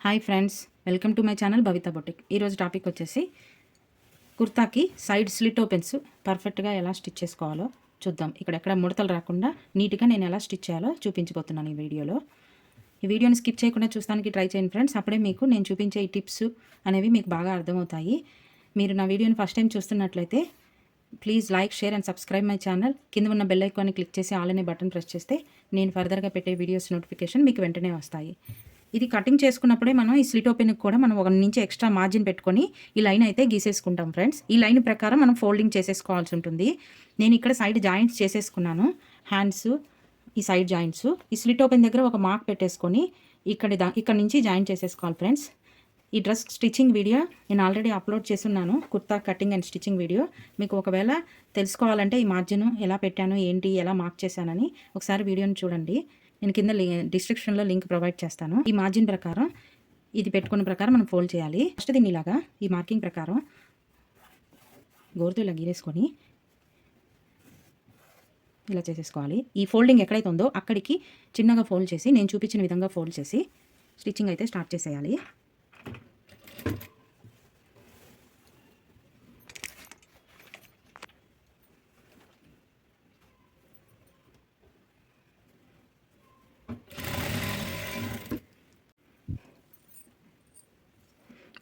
Hi friends, welcome to my channel Bhavitha boutique. ఈరోజు topic వచ్చేసి కుర్తాకి సైడ్ స్లిట్ ఓపెన్స్ పర్ఫెక్ట్గా ఎలా స్టిచ్ చేసుకోవాలో చూద్దాం. ఇక్కడెక్కడ ముడతలు రాకుండా నీట్గా నేను ఎలా స్టిచ్ చేయాలో చూపించబోతున్నాను ఈ వీడియోలో. ఈ వీడియోని స్కిప్ చేయకుండా చూస్తానికి ట్రై చేయండి ఫ్రెండ్స్. అప్పుడే మీకు నేను చూపించే ఈ టిప్స్ అనేవి మీకు బాగా అర్థమవుతాయి. మీరు నా వీడియోని ఫస్ట్ టైం చూస్తున్నట్లయితే please like, share and subscribe my channel. కింద ఉన్న బెల్ ఐకాన్ని క్లిక్ చేసి ఆల్ అనే బటన్ ప్రెస్ చేస్తే నేను ఫర్దర్గా పెట్టే వీడియోస్ నోటిఫికేషన్ మీకు వెంటనే వస్తాయి. ఇది కటింగ్ చేసుకున్నప్పుడే మనం ఈ స్లిట్ ఓపెన్కి కూడా మనం ఒక నుంచి ఎక్స్ట్రా మార్జిన్ పెట్టుకొని ఈ లైన్ అయితే గీసేసుకుంటాం ఫ్రెండ్స్. ఈ లైన్ ప్రకారం మనం ఫోల్డింగ్ చేసేసుకోవాల్సి ఉంటుంది. నేను ఇక్కడ సైడ్ జాయింట్స్ చేసేసుకున్నాను. హ్యాండ్స్, ఈ సైడ్ జాయింట్స్, ఈ స్లిట్ ఓపెన్ దగ్గర ఒక మార్క్ పెట్టేసుకొని ఇక్కడ నుంచి జాయింట్ చేసేసుకోవాలి ఫ్రెండ్స్. ఈ డ్రెస్ స్టిచ్చింగ్ వీడియో నేను ఆల్రెడీ అప్లోడ్ చేస్తున్నాను, kurta cutting and stitching video. మీకు ఒకవేళ తెలుసుకోవాలంటే ఈ మార్జిన్ ఎలా పెట్టాను, ఏంటి, ఎలా మార్క్ చేశానని ఒకసారి వీడియోని చూడండి. నేను కింద డిస్క్రిప్షన్లో లింక్ ప్రొవైడ్ చేస్తాను. ఈ మార్జిన్ ప్రకారం ఇది పెట్టుకున్న ప్రకారం మనం ఫోల్డ్ చేయాలి. ఫస్ట్ దీన్ని ఇలాగా ఈ మార్కింగ్ ప్రకారం గోరుతో ఇలా గీరేసుకొని ఇలా చేసేసుకోవాలి. ఈ ఫోల్డింగ్ ఎక్కడైతే ఉందో అక్కడికి చిన్నగా ఫోల్డ్ చేసి నేను చూపించిన విధంగా ఫోల్డ్ చేసి స్టిచ్చింగ్ అయితే స్టార్ట్ చేసేయాలి.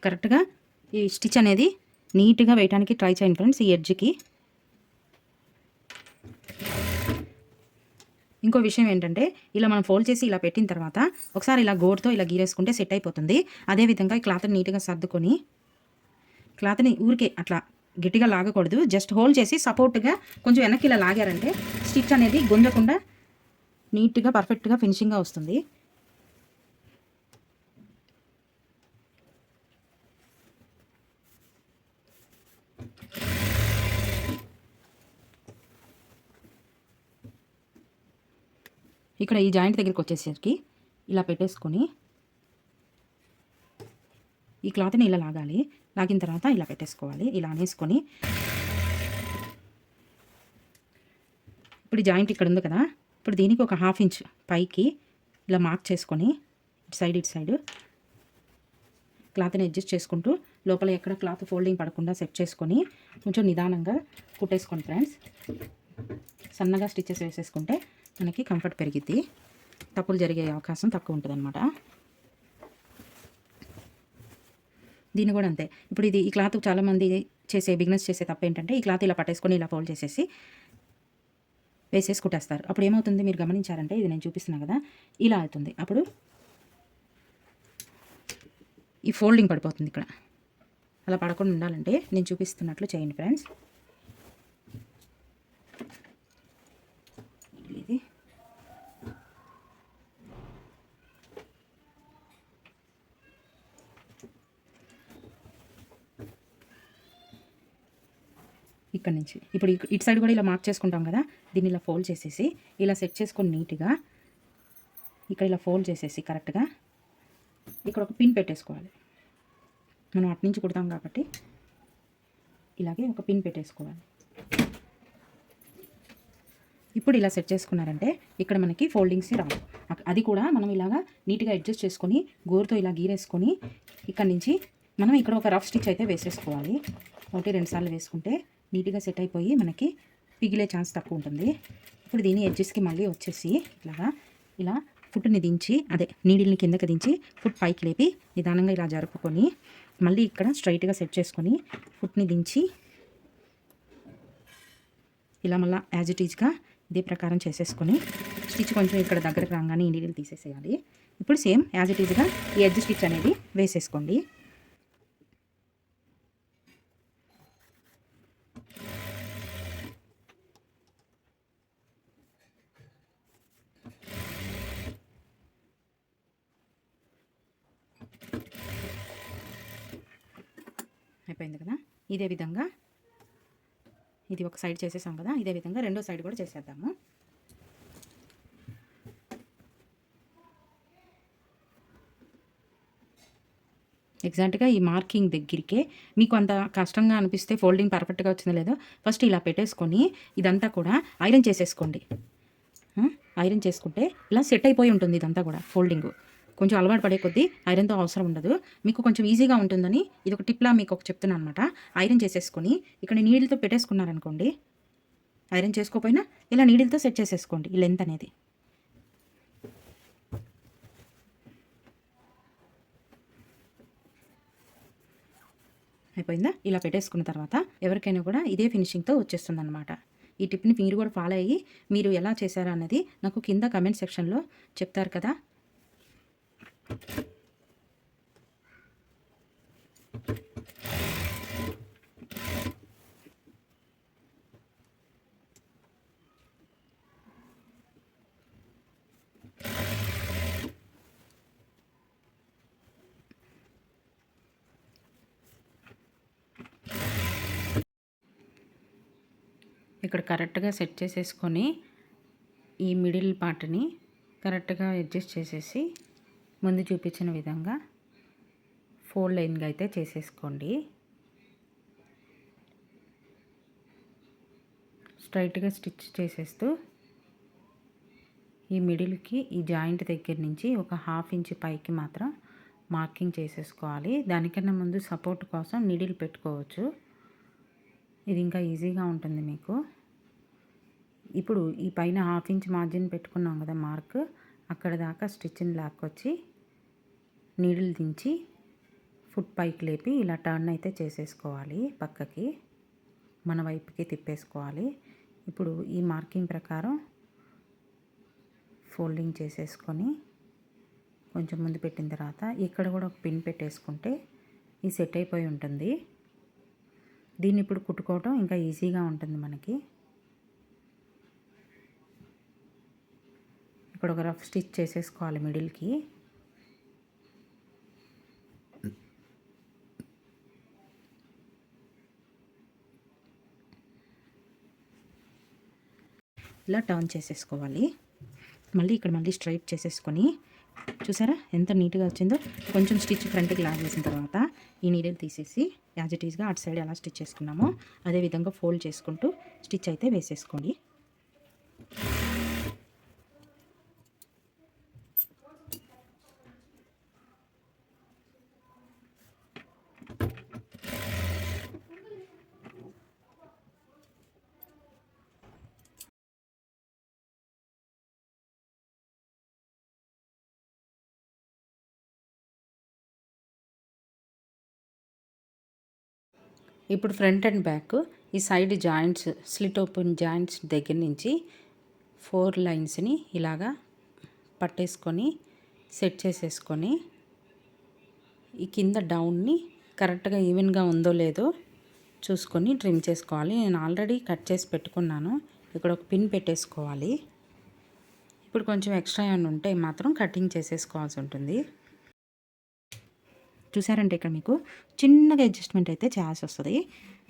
కరెక్ట్గా ఈ స్టిచ్ అనేది నీట్గా వేయడానికి ట్రై చేయండి ఫ్రెండ్స్. ఈ ఎడ్జ్కి ఇంకో విషయం ఏంటంటే, ఇలా మనం ఫోల్డ్ చేసి ఇలా పెట్టిన తర్వాత ఒకసారి ఇలా గోరుతో ఇలా గీరేసుకుంటే సెట్ అయిపోతుంది. అదేవిధంగా ఈ క్లాత్ని నీట్గా సర్దుకొని, క్లాత్ని ఊరికే అట్లా గట్టిగా లాగకూడదు, జస్ట్ హోల్డ్ చేసి సపోర్ట్గా కొంచెం వెనక్కి ఇలా లాగారంటే స్టిచ్ అనేది గుంజకుండా నీట్గా పర్ఫెక్ట్గా ఫినిషింగ్గా వస్తుంది. ఇక్కడ ఈ జాయింట్ దగ్గరికి వచ్చేసరికి ఇలా పెట్టేసుకొని ఈ క్లాత్ని ఇలా లాగాలి. లాగిన తర్వాత ఇలా పెట్టేసుకోవాలి. ఇలా అనేసుకొని ఇప్పుడు ఈ జాయింట్ ఇక్కడ ఉంది కదా, ఇప్పుడు దీనికి ఒక 1/2 ఇంచ్ పైకి ఇలా మార్క్ చేసుకొని ఇటు సైడ్ క్లాత్ని అడ్జస్ట్ చేసుకుంటూ లోపల ఎక్కడ క్లాత్ ఫోల్డింగ్ పడకుండా సెట్ చేసుకొని కొంచెం నిదానంగా కుట్టేసుకోండి ఫ్రెండ్స్. సన్నగా స్టిచెస్ వేసేసుకుంటే మనకి కంఫర్ట్ పెరిగిద్ది, తప్పులు జరిగే అవకాశం తక్కువ ఉంటుంది అనమాట. దీన్ని కూడా అంతే. ఇప్పుడు ఈ క్లాత్ చాలామంది బిజినెస్ చేసే తప్పు ఏంటంటే, ఈ క్లాత్ ఇలా పట్టేసుకొని ఇలా ఫోల్డ్ చేసేసి వేసేసి కుట్టేస్తారు. అప్పుడు ఏమవుతుంది మీరు గమనించారంటే, ఇది నేను చూపిస్తున్నా కదా, ఇలా అవుతుంది. అప్పుడు ఈ ఫోల్డింగ్ పడిపోతుంది. ఇక్కడ అలా పడకుండా ఉండాలంటే నేను చూపిస్తున్నట్లు చేయండి ఫ్రెండ్స్. ఇది ఇక్కడ నుంచి ఇప్పుడు ఇటు సైడ్ కూడా ఇలా మార్క్ చేసుకుంటాం కదా, దీన్ని ఇలా ఫోల్డ్ చేసేసి ఇలా సెట్ చేసుకొని నీట్గా ఇక్కడ ఇలా ఫోల్డ్ చేసేసి కరెక్ట్గా ఇక్కడ ఒక పిన్ పెట్టేసుకోవాలి. మనం అటు నుంచి కుడతాం కాబట్టి ఇలాగే ఒక పిన్ పెట్టేసుకోవాలి. ఇప్పుడు ఇలా సెట్ చేసుకున్నారంటే ఇక్కడ మనకి ఫోల్డింగ్స్ రావు. అది కూడా మనం ఇలాగా నీట్గా అడ్జస్ట్ చేసుకొని గోరుతో ఇలా గీరేసుకొని ఇక్కడ నుంచి మనం ఇక్కడ ఒక రఫ్ స్టిచ్ అయితే వేసేసుకోవాలి. 1-2 సార్లు వేసుకుంటే నీట్గా సెట్ అయిపోయి మనకి పిగిలే ఛాన్స్ తక్కువ ఉంటుంది. ఇప్పుడు దీని ఎడ్జెస్కి మళ్ళీ వచ్చేసి ఇలాగా ఇలా ఫుట్ని దించి, నీడిల్ని కిందకి దించి ఫుట్ పైకి లేపి నిదానంగా ఇలా జరుపుకొని మళ్ళీ ఇక్కడ స్ట్రైట్గా సెట్ చేసుకొని ఫుట్ని దించి ఇలా మళ్ళీ యాజ్ ఇట్ ఈజ్గా ఇదే ప్రకారం చేసేసుకొని స్టిచ్ కొంచెం ఇక్కడ దగ్గరకు రాగానే ఈ నీడిల్ తీసేసేయాలి. ఇప్పుడు సేమ్ యాజ్ ఇట్ ఈజ్గా ఈ ఎడ్జ్ స్టిచ్ అనేది వేసేసుకోండి. అయిపోయింది కదా. ఇదే విధంగా ఇది ఒక సైడ్ చేసేసాం కదా, ఇదే విధంగా రెండో సైడ్ కూడా చేసేద్దాము. ఎగ్జాక్ట్గా ఈ మార్కింగ్ దగ్గరికే మీకు అంత కష్టంగా అనిపిస్తే, ఫోల్డింగ్ పర్ఫెక్ట్గా వచ్చిందో లేదో ఫస్ట్ ఇలా పెట్టేసుకొని ఇదంతా కూడా ఐరన్ చేసేసుకోండి. ఐరన్ చేసుకుంటే ఇలా సెట్ అయిపోయి ఉంటుంది ఇదంతా కూడా ఫోల్డింగ్. కొంచెం అలవాటు పడే కొద్దీ ఐరన్తో అవసరం ఉండదు. మీకు కొంచెం ఈజీగా ఉంటుందని ఇది ఒక టిప్లా మీకు ఒక చెప్తున్నాను అనమాట. ఐరన్ చేసేసుకొని ఇక్కడ నీడిల్తో పెట్టేసుకున్నారనుకోండి, ఐరన్ చేసుకోకపోయినా ఇలా నీడిల్తో సెట్ చేసేసుకోండి ఈ లెంత్ అనేది. అయిపోయిందా? ఇలా పెట్టేసుకున్న తర్వాత ఎవరికైనా కూడా ఇదే ఫినిషింగ్తో వచ్చేస్తుంది అనమాట. ఈ టిప్ని మీరు కూడా ఫాలో అయ్యి మీరు ఎలా చేశారా అన్నది నాకు కింద కమెంట్ సెక్షన్లో చెప్తారు కదా. ఇక్కడ కరెక్ట్గా సెట్ చేసేసుకొని ఈ మిడిల్ పార్ట్ని కరెక్ట్గా అడ్జస్ట్ చేసేసి ముందు చూపించిన విధంగా ఫోల్డ్ లైన్గా అయితే చేసేసుకోండి. స్ట్రైట్గా స్టిచ్ చేసేస్తూ ఈ మిడిల్కి ఈ జాయింట్ దగ్గర నుంచి ఒక 1/2 ఇంచ్ పైకి మాత్రం మార్కింగ్ చేసేసుకోవాలి. దానికన్నా ముందు సపోర్ట్ కోసం నీడిల్ పెట్టుకోవచ్చు, ఇది ఇంకా ఈజీగా ఉంటుంది మీకు. ఇప్పుడు ఈ పైన 1/2 ఇంచ్ మార్జిన్ పెట్టుకున్నాం కదా మార్క్, అక్కడ దాకా స్టిచ్ని లాక్కొచ్చి నీడిల్ దించి ఫుట్ పైకి లేపి ఇలా టర్న్ అయితే చేసేసుకోవాలి, పక్కకి మన వైపుకి తిప్పేసుకోవాలి. ఇప్పుడు ఈ మార్కింగ్ ప్రకారం ఫోల్డింగ్ చేసేసుకొని కొంచెం ముందు పెట్టిన తర్వాత ఇక్కడ కూడా ఒక పిన్ పెట్టేసుకుంటే ఈ సెట్ అయిపోయి ఉంటుంది. దీన్ని ఇప్పుడు కుట్టుకోవడం ఇంకా ఈజీగా ఉంటుంది మనకి. ఇక్కడ ఒక రఫ్ స్టిచ్ చేసేసుకోవాలి మిడిల్కి. ఇలా టర్న్ చేసేసుకోవాలి. మళ్ళీ ఇక్కడ మళ్ళీ స్ట్రైట్ చేసేసుకొని చూసారా ఎంత నీట్గా వచ్చిందో. కొంచెం స్టిచ్ ఫ్రంట్కి లాగేసిన తర్వాత ఈ నీడిల్ తీసేసి యాజ్ ఇట్ ఈస్గా అటు సైడ్ ఎలా స్టిచ్ చేసుకున్నామో అదే విధంగా ఫోల్డ్ చేసుకుంటూ స్టిచ్ అయితే వేసేసుకోండి. ఇప్పుడు ఫ్రంట్ అండ్ బ్యాక్ ఈ side joints slit open joints దగ్గర నుంచి 4 లైన్స్ని ఇలాగా పట్టేసుకొని సెట్ చేసేసుకొని ఈ కింద డౌన్ని కరెక్ట్గా ఈవెన్గా ఉందో లేదో చూసుకొని ట్రిమ్ చేసుకోవాలి. నేను ఆల్రెడీ కట్ చేసి పెట్టుకున్నాను. ఇక్కడ ఒక పిన్ పెట్టేసుకోవాలి. ఇప్పుడు కొంచెం ఎక్స్ట్రా ఏమైనా ఉంటే మాత్రం కటింగ్ చేసేసుకోవాల్సి ఉంటుంది. చూసారంటే ఇక్కడ మీకు చిన్నగా అడ్జస్ట్మెంట్ అయితే చేయాల్సి వస్తుంది.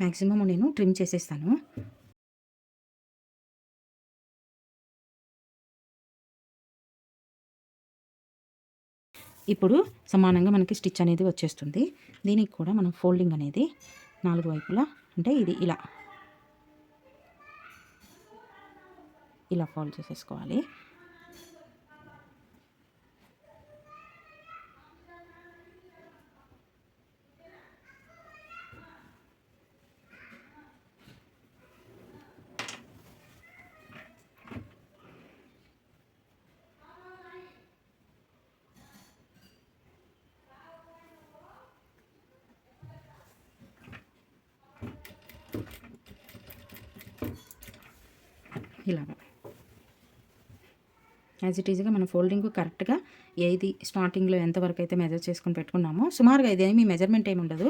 మ్యాక్సిమం నేను ట్రిమ్ చేసేస్తాను. ఇప్పుడు సమానంగా మనకి స్టిచ్ అనేది వచ్చేస్తుంది. దీనికి కూడా మనం ఫోల్డింగ్ అనేది 4 వైపులా అంటే ఇది ఇలా ఇలా ఫోల్డ్ చేసేసుకోవాలి. ఇలాగా యాజ్ ఇట్ ఈజ్గా మన ఫోల్డింగ్ కరెక్ట్గా ఏది స్టార్టింగ్లో ఎంతవరకు అయితే మెజర్ చేసుకొని పెట్టుకున్నామో సుమారుగా ఇదేమి మెజర్మెంట్ ఏమి ఉండదు.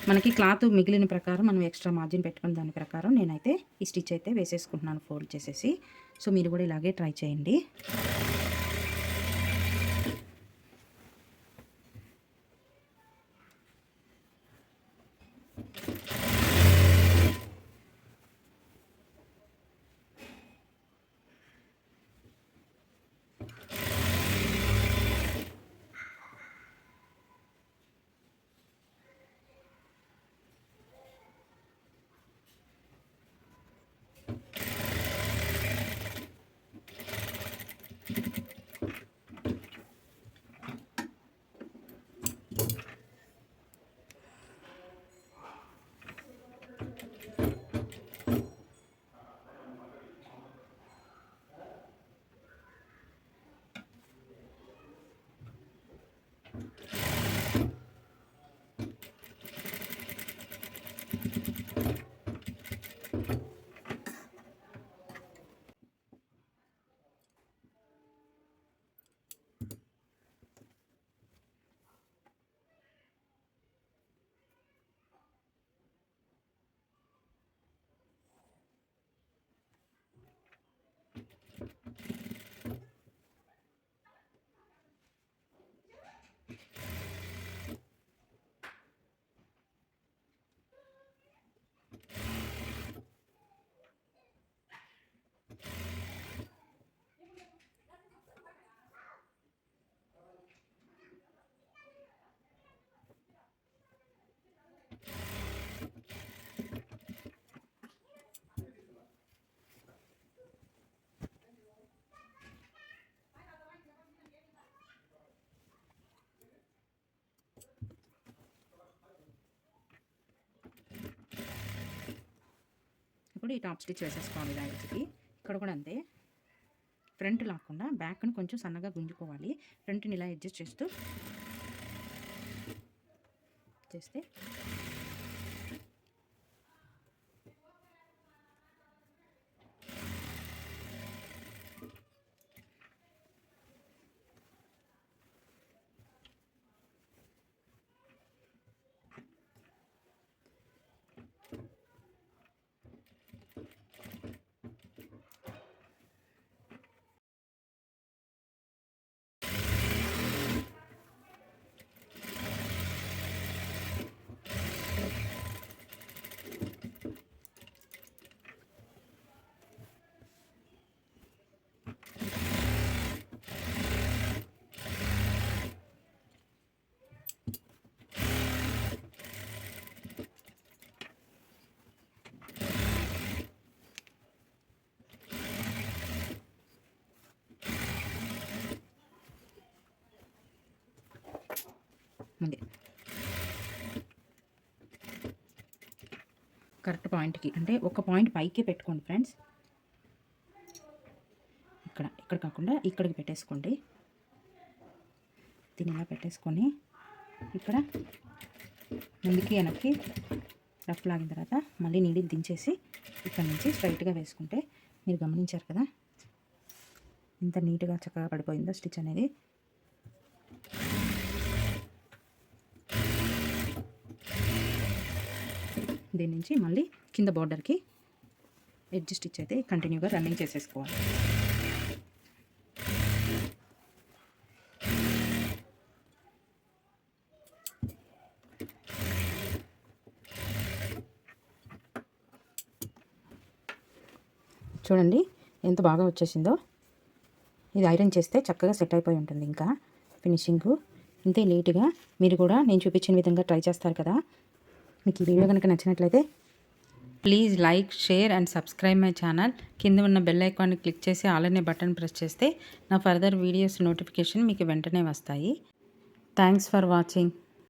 మనకి క్లాత్ మిగిలిన ప్రకారం మనం ఎక్స్ట్రా మార్జిన్ పెట్టుకున్న దాని ప్రకారం నేనైతే ఈ స్టిచ్ అయితే వేసేసుకుంటున్నాను ఫోల్డ్ చేసేసి. సో మీరు కూడా ఇలాగే ట్రై చేయండి. ఇప్పుడు ఈ టాప్ స్టిచ్ వేసేసుకోవాలి దానికి. ఇక్కడ కూడా అంతే, ఫ్రంట్ లాక్కుండా బ్యాక్ని కొంచెం సన్నగా గుంజుకోవాలి. ఫ్రంట్ని ఇలా అడ్జస్ట్ చేస్తూ చేస్తే ఉంది కరెక్ట్ పాయింట్కి, అంటే ఒక పాయింట్ పైకి పెట్టుకోండి ఫ్రెండ్స్. ఇక్కడ కాకుండా ఇక్కడికి పెట్టేసుకోండి. దీన్ని ఇలా పెట్టేసుకొని ఇక్కడ ముందుకి వెనక్కి రఫ్ లాగిన తర్వాత మళ్ళీ నీడిని దించేసి ఇక్కడ నుంచి స్ట్రైట్గా వేసుకుంటే మీరు గమనించారు కదా ఎంత నీట్గా చక్కగా పడిపోయిందో స్టిచ్ అనేది. దీని నుంచి మళ్ళీ కింద బార్డర్కి ఎడ్జ్ స్టిచ్ అయితే కంటిన్యూగా రన్నింగ్ చేసేసుకోవాలి. చూడండి ఎంత బాగా వచ్చేసిందో. ఇది ఐరన్ చేస్తే చక్కగా సెట్ అయిపోయి ఉంటుంది. ఇంకా ఫినిషింగ్ ఇంతే నీట్గా మీరు కూడా నేను చూపించిన విధంగా ట్రై చేస్తారు కదా. మీకు ఈ వీడియో కనుక నచ్చినట్లయితే please like, share and subscribe my channel. కింద ఉన్న బెల్ ఐకాన్ని క్లిక్ చేసి ఆల్ అనే బటన్ ప్రెస్ చేస్తే నా ఫర్దర్ వీడియోస్ నోటిఫికేషన్ మీకు వెంటనే వస్తాయి. Thanks for watching.